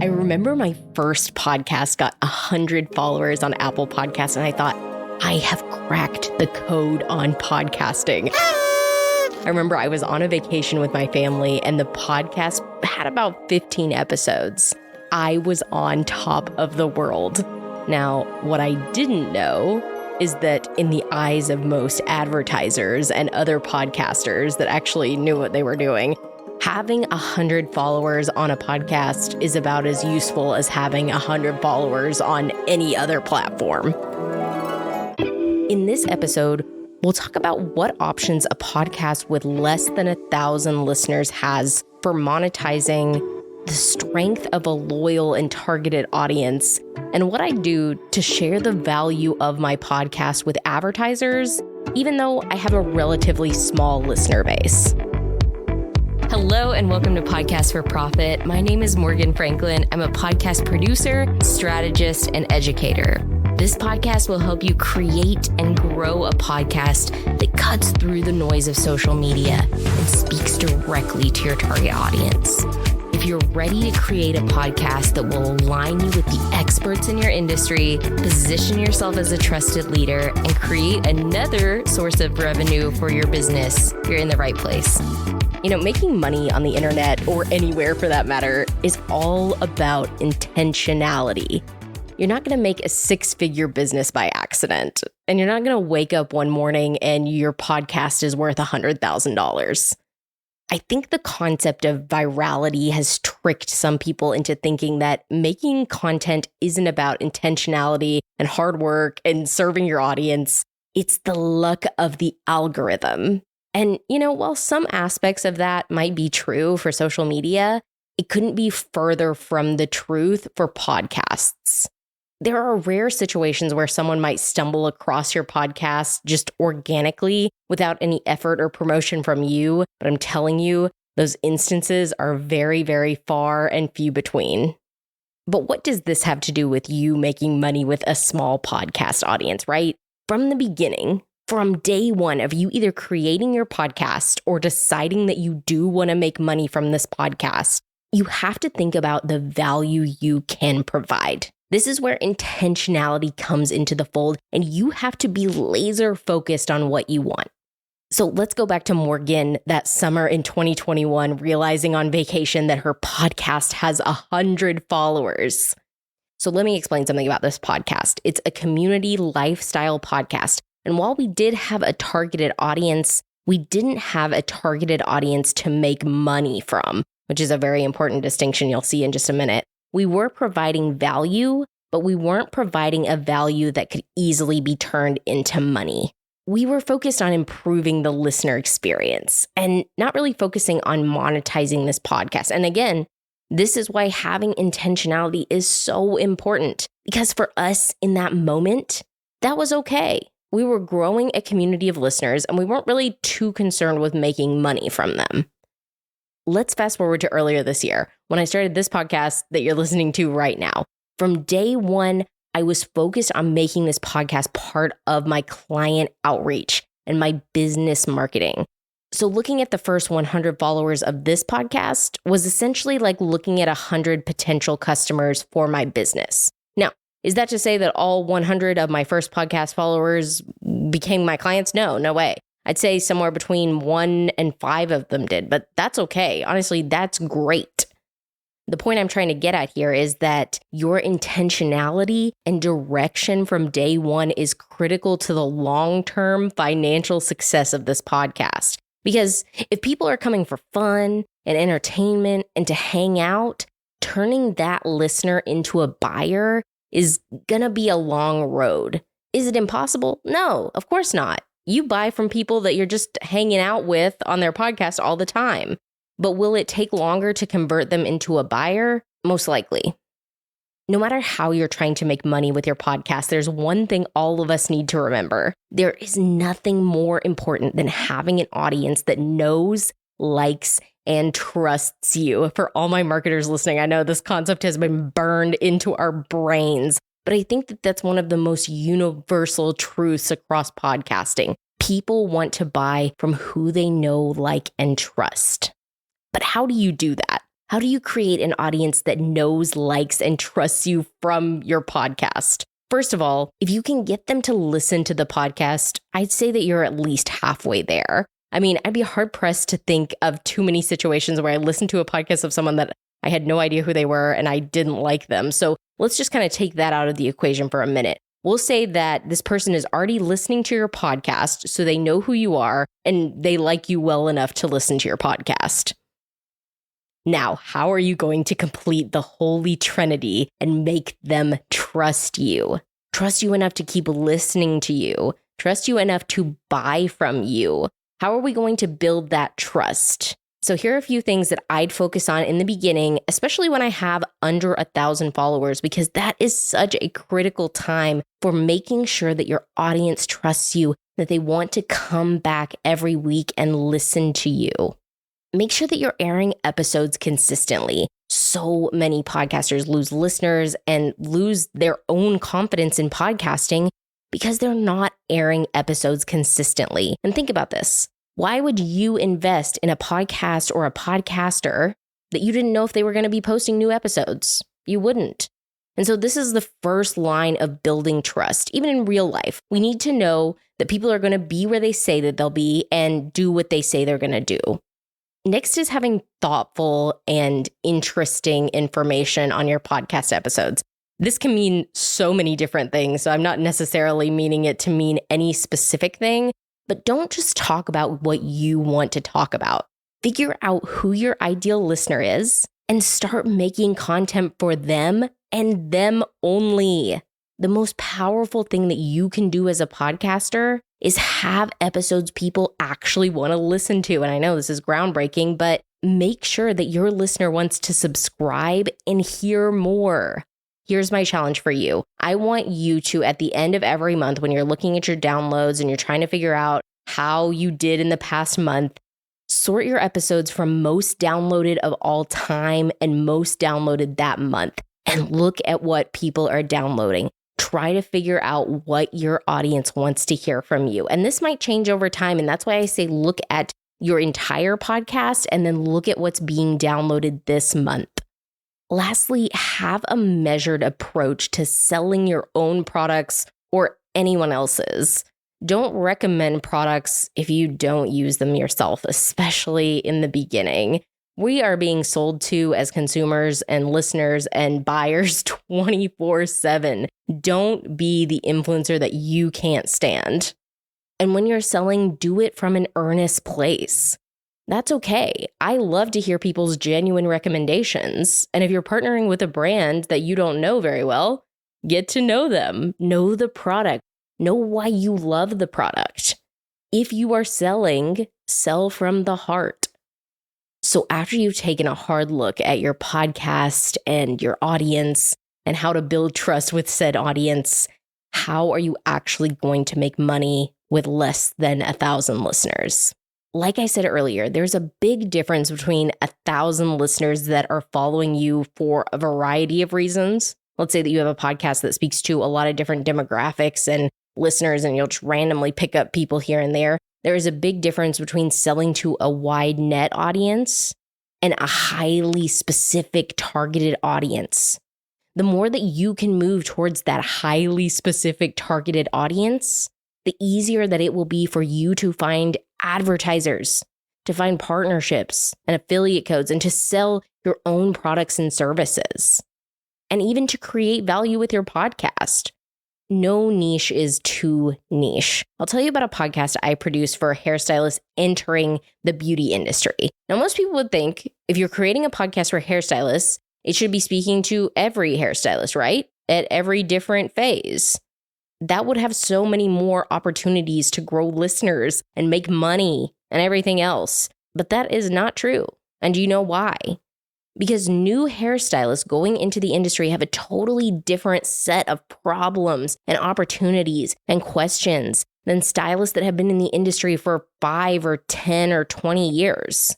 I remember my first podcast got 100 followers on Apple Podcasts, and I thought, I have cracked the code on podcasting. I remember I was on a vacation with my family, and the podcast had about 15 episodes. I was on top of the world. Now, what I didn't know is that in the eyes of most advertisers and other podcasters that actually knew what they were doing, having 100 followers on a podcast is about as useful as having 100 followers on any other platform. In this episode, we'll talk about what options a podcast with less than 1,000 listeners has for monetizing, the strength of a loyal and targeted audience, and what I do to share the value of my podcast with advertisers, even though I have a relatively small listener base. Hello and welcome to Podcast for Profit. My name is Morgan Franklin. I'm a podcast producer, strategist, and educator. This podcast will help you create and grow a podcast that cuts through the noise of social media and speaks directly to your target audience. If you're ready to create a podcast that will align you with the experts in your industry, position yourself as a trusted leader, and create another source of revenue for your business, you're in the right place. Making money on the internet, or anywhere for that matter, is all about intentionality. You're not going to make a six-figure business by accident, and you're not going to wake up one morning and your podcast is worth $100,000. I think the concept of virality has tricked some people into thinking that making content isn't about intentionality and hard work and serving your audience. It's the luck of the algorithm. And, while some aspects of that might be true for social media, it couldn't be further from the truth for podcasts. There are rare situations where someone might stumble across your podcast just organically without any effort or promotion from you. But I'm telling you, those instances are very, very far and few between. But what does this have to do with you making money with a small podcast audience, right? From the beginning, from day one of you either creating your podcast or deciding that you do want to make money from this podcast, you have to think about the value you can provide. This is where intentionality comes into the fold, and you have to be laser focused on what you want. So let's go back to Morgan that summer in 2021, realizing on vacation that her podcast has 100 followers. So let me explain something about this podcast. It's a community lifestyle podcast. And while we did have a targeted audience, we didn't have a targeted audience to make money from, which is a very important distinction you'll see in just a minute. We were providing value, but we weren't providing a value that could easily be turned into money. We were focused on improving the listener experience and not really focusing on monetizing this podcast. And again, this is why having intentionality is so important, because for us in that moment, that was okay. We were growing a community of listeners and we weren't really too concerned with making money from them. Let's fast forward to earlier this year when I started this podcast that you're listening to right now. From day one, I was focused on making this podcast part of my client outreach and my business marketing. So looking at the first 100 followers of this podcast was essentially like looking at 100 potential customers for my business. Now, is that to say that all 100 of my first podcast followers became my clients? No way. I'd say somewhere between 1 and 5 of them did, but that's okay. Honestly, that's great. The point I'm trying to get at here is that your intentionality and direction from day one is critical to the long-term financial success of this podcast. Because if people are coming for fun and entertainment and to hang out, turning that listener into a buyer is gonna be a long road. Is it impossible? No, of course not. You buy from people that you're just hanging out with on their podcast all the time. But will it take longer to convert them into a buyer? Most likely. No matter how you're trying to make money with your podcast, there's one thing all of us need to remember. There is nothing more important than having an audience that knows, likes, and trusts you. For all my marketers listening, I know this concept has been burned into our brains, but I think that that's one of the most universal truths across podcasting. People want to buy from who they know, like, and trust. But how do you do that? How do you create an audience that knows, likes, and trusts you from your podcast? First of all, if you can get them to listen to the podcast, I'd say that you're at least halfway there. I mean, I'd be hard pressed to think of too many situations where I listened to a podcast of someone that I had no idea who they were and I didn't like them. So let's just kind of take that out of the equation for a minute. We'll say that this person is already listening to your podcast, so they know who you are and they like you well enough to listen to your podcast. Now, how are you going to complete the holy trinity and make them trust you? Trust you enough to keep listening to you. Trust you enough to buy from you. How are we going to build that trust? So here are a few things that I'd focus on in the beginning, especially when I have under 1,000 followers, because that is such a critical time for making sure that your audience trusts you, that they want to come back every week and listen to you. Make sure that you're airing episodes consistently. So many podcasters lose listeners and lose their own confidence in podcasting because they're not airing episodes consistently. And think about this. Why would you invest in a podcast or a podcaster that you didn't know if they were going to be posting new episodes? You wouldn't. And so this is the first line of building trust. Even in real life, we need to know that people are going to be where they say that they'll be and do what they say they're going to do. Next is having thoughtful and interesting information on your podcast episodes. This can mean so many different things, so I'm not necessarily meaning it to mean any specific thing, but don't just talk about what you want to talk about. Figure out who your ideal listener is and start making content for them and them only. The most powerful thing that you can do as a podcaster is have episodes people actually want to listen to. And I know this is groundbreaking, but make sure that your listener wants to subscribe and hear more. Here's my challenge for you. I want you to, at the end of every month, when you're looking at your downloads and you're trying to figure out how you did in the past month, sort your episodes from most downloaded of all time and most downloaded that month, and look at what people are downloading. Try to figure out what your audience wants to hear from you. And this might change over time. And that's why I say look at your entire podcast and then look at what's being downloaded this month. Lastly, have a measured approach to selling your own products or anyone else's. Don't recommend products if you don't use them yourself, especially in the beginning. We are being sold to as consumers and listeners and buyers 24/7. Don't be the influencer that you can't stand. And when you're selling, do it from an earnest place. That's okay. I love to hear people's genuine recommendations. And if you're partnering with a brand that you don't know very well, get to know them, know the product, know why you love the product. If you are selling, sell from the heart. So after you've taken a hard look at your podcast and your audience and how to build trust with said audience, how are you actually going to make money with less than 1,000 listeners? Like I said earlier, there's a big difference between 1,000 listeners that are following you for a variety of reasons. Let's say that you have a podcast that speaks to a lot of different demographics and listeners, and you'll just randomly pick up people here and there. There is a big difference between selling to a wide net audience and a highly specific targeted audience. The more that you can move towards that highly specific targeted audience, the easier that it will be for you to find advertisers, to find partnerships and affiliate codes, and to sell your own products and services, and even to create value with your podcast. No niche is too niche. I'll tell you about a podcast I produce for hairstylists entering the beauty industry. Now, most people would think if you're creating a podcast for hairstylists, it should be speaking to every hairstylist, right? At every different phase. That would have so many more opportunities to grow listeners and make money and everything else. But that is not true. And do you know why? Because new hairstylists going into the industry have a totally different set of problems and opportunities and questions than stylists that have been in the industry for 5 or 10 or 20 years.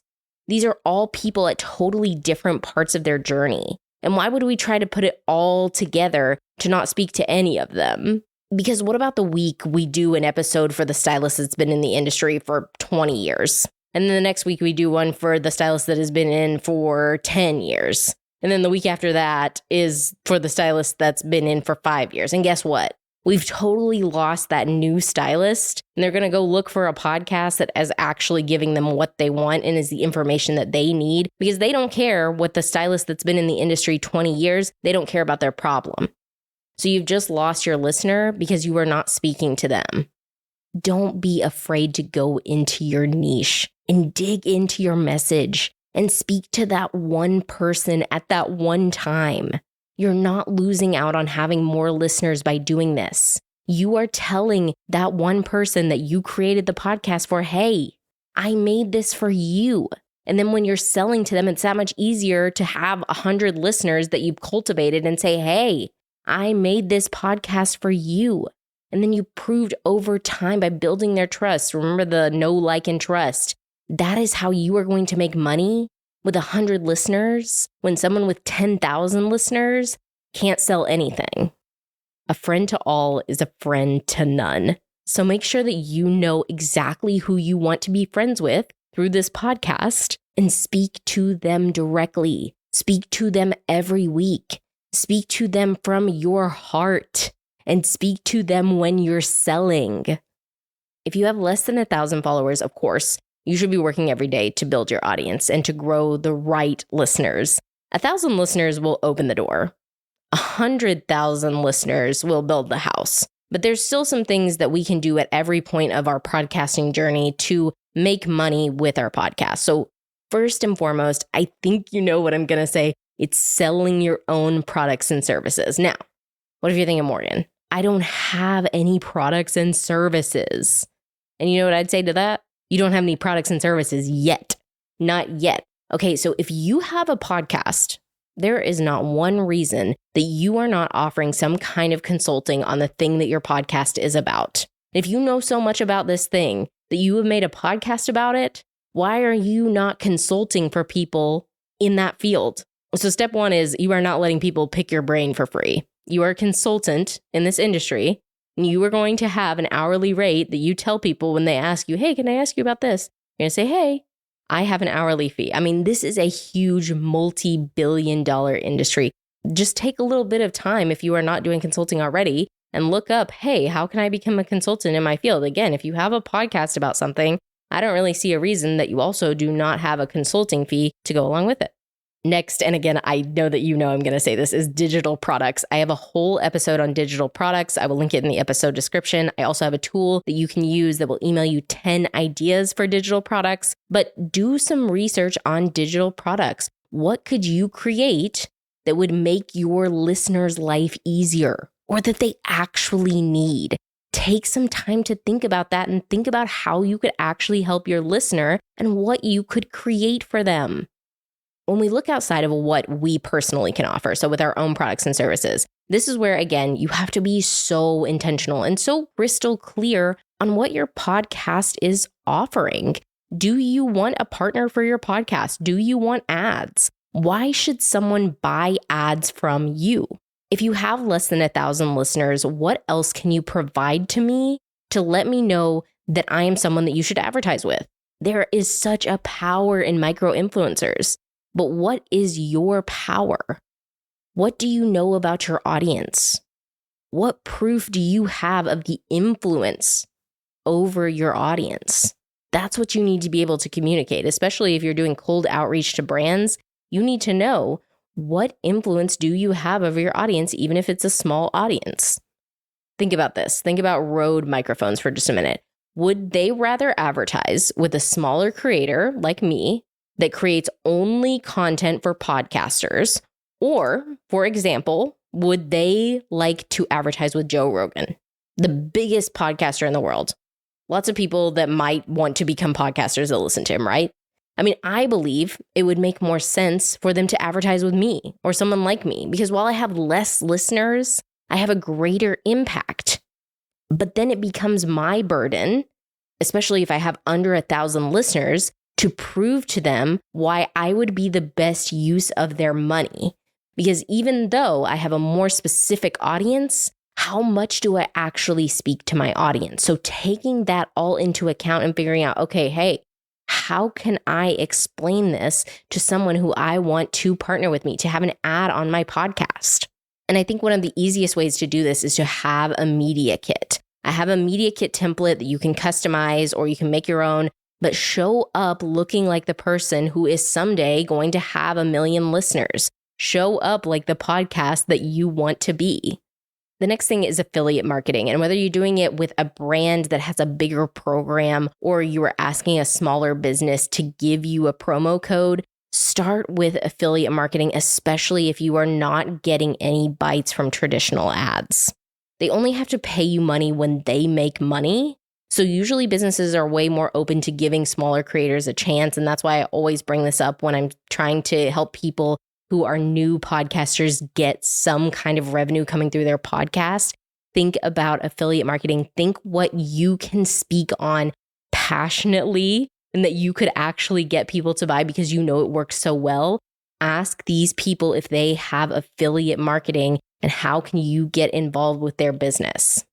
These are all people at totally different parts of their journey. And why would we try to put it all together to not speak to any of them? Because what about the week we do an episode for the stylist that's been in the industry for 20 years? And then the next week we do one for the stylist that has been in for 10 years. And then the week after that is for the stylist that's been in for 5 years. And guess what? We've totally lost that new stylist, and they're going to go look for a podcast that is actually giving them what they want and is the information that they need, because they don't care what the stylist that's been in the industry 20 years, they don't care about their problem. So you've just lost your listener because you are not speaking to them. Don't be afraid to go into your niche and dig into your message and speak to that one person at that one time. You're not losing out on having more listeners by doing this. You are telling that one person that you created the podcast for, hey, I made this for you. And then when you're selling to them, it's that much easier to have 100 listeners that you've cultivated and say, hey, I made this podcast for you. And then you proved over time by building their trust. Remember the know, like, and trust. That is how you are going to make money with 100 listeners when someone with 10,000 listeners can't sell anything. A friend to all is a friend to none. So make sure that you know exactly who you want to be friends with through this podcast and speak to them directly. Speak to them every week. Speak to them from your heart and speak to them when you're selling. If you have less than 1,000 followers, of course, you should be working every day to build your audience and to grow the right listeners. 1,000 listeners will open the door. 100,000 listeners will build the house. But there's still some things that we can do at every point of our podcasting journey to make money with our podcast. So first and foremost, I think you know what I'm going to say. It's selling your own products and services. Now, what if you're thinking, Morgan, I don't have any products and services. And you know what I'd say to that? You don't have any products and services yet. Not yet. Okay, so if you have a podcast, there is not one reason that you are not offering some kind of consulting on the thing that your podcast is about. If you know so much about this thing that you have made a podcast about it, why are you not consulting for people in that field? So step one is you are not letting people pick your brain for free. You are a consultant in this industry, and you are going to have an hourly rate that you tell people when they ask you, hey, can I ask you about this? You're going to say, hey, I have an hourly fee. I mean, this is a huge multi-billion-dollar industry. Just take a little bit of time if you are not doing consulting already and look up, hey, how can I become a consultant in my field? Again, if you have a podcast about something, I don't really see a reason that you also do not have a consulting fee to go along with it. Next, and again, I know that you know I'm going to say this, is digital products. I have a whole episode on digital products. I will link it in the episode description. I also have a tool that you can use that will email you 10 ideas for digital products. But do some research on digital products. What could you create that would make your listeners' life easier or that they actually need? Take some time to think about that and think about how you could actually help your listener and what you could create for them. When we look outside of what we personally can offer, so with our own products and services, this is where, again, you have to be so intentional and so crystal clear on what your podcast is offering. Do you want a partner for your podcast? Do you want ads? Why should someone buy ads from you? If you have less than 1,000 listeners, what else can you provide to me to let me know that I am someone that you should advertise with? There is such a power in micro-influencers. But what is your power? What do you know about your audience? What proof do you have of the influence over your audience? That's what you need to be able to communicate, especially if you're doing cold outreach to brands. You need to know, what influence do you have over your audience, even if it's a small audience? Think about this. Think about Rode microphones for just a minute. Would they rather advertise with a smaller creator like me that creates only content for podcasters? Or, for example, would they like to advertise with Joe Rogan, the biggest podcaster in the world? Lots of people that might want to become podcasters that listen to him, right? I mean, I believe it would make more sense for them to advertise with me or someone like me, because while I have less listeners, I have a greater impact. But then it becomes my burden, especially if I have under 1,000 listeners, to prove to them why I would be the best use of their money. Because even though I have a more specific audience, how much do I actually speak to my audience? So taking that all into account and figuring out, okay, hey, how can I explain this to someone who I want to partner with me, to have an ad on my podcast? And I think one of the easiest ways to do this is to have a media kit. I have a media kit template that you can customize or you can make your own, but show up looking like the person who is someday going to have 1 million listeners. Show up like the podcast that you want to be. The next thing is affiliate marketing. And whether you're doing it with a brand that has a bigger program or you are asking a smaller business to give you a promo code, start with affiliate marketing, especially if you are not getting any bites from traditional ads. They only have to pay you money when they make money. So usually businesses are way more open to giving smaller creators a chance. And that's why I always bring this up when I'm trying to help people who are new podcasters get some kind of revenue coming through their podcast. Think about affiliate marketing. Think what you can speak on passionately and that you could actually get people to buy because you know it works so well. Ask these people if they have affiliate marketing and how can you get involved with their business.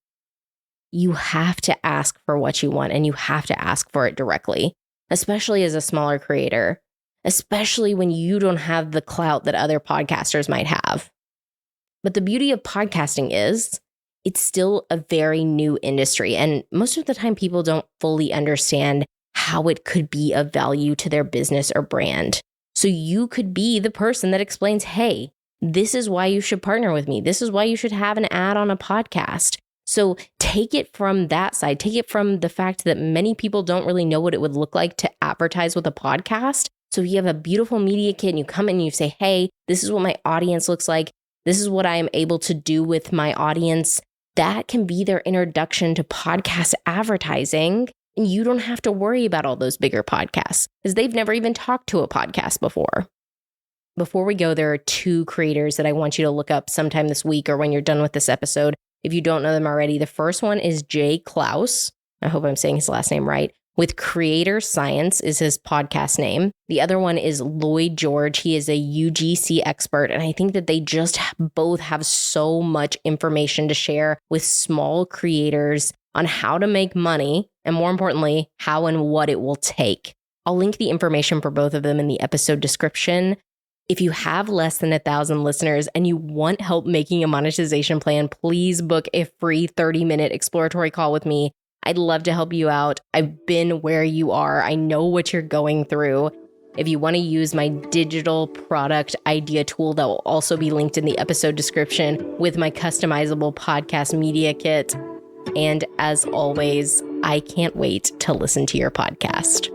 You have to ask for what you want and you have to ask for it directly, especially as a smaller creator. Especially when you don't have the clout that other podcasters might have. But the beauty of podcasting is it's still a very new industry. And most of the time, people don't fully understand how it could be of value to their business or brand. So you could be the person that explains, hey, this is why you should partner with me. This is why you should have an ad on a podcast. So take it from that side. Take it from the fact that many people don't really know what it would look like to advertise with a podcast. So you have a beautiful media kit and you come in and you say, hey, this is what my audience looks like. This is what I am able to do with my audience. That can be their introduction to podcast advertising. And you don't have to worry about all those bigger podcasts because they've never even talked to a podcast before. Before we go, there are 2 creators that I want you to look up sometime this week or when you're done with this episode. If you don't know them already, the first one is Clouse. I hope I'm saying his last name right. With Creator Science is his podcast name. The other one is Lloyd George. He is a UGC expert. And I think that they just both have so much information to share with small creators on how to make money. And more importantly, how and what it will take. I'll link the information for both of them in the episode description. If you have less than 1,000 listeners and you want help making a monetization plan, please book a free 30-minute exploratory call with me. I'd love to help you out. I've been where you are. I know what you're going through. If you want to use my digital product idea tool that will also be linked in the episode description with my customizable podcast media kit. And as always, I can't wait to listen to your podcast.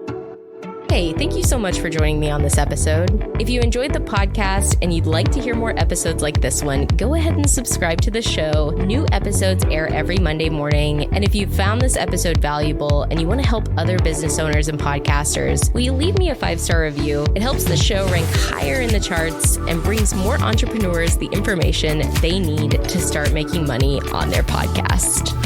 Hey, thank you so much for joining me on this episode. If you enjoyed the podcast and you'd like to hear more episodes like this one, go ahead and subscribe to the show. New episodes air every Monday morning. And if you found this episode valuable and you want to help other business owners and podcasters, will you leave me a 5-star review? It helps the show rank higher in the charts and brings more entrepreneurs the information they need to start making money on their podcast.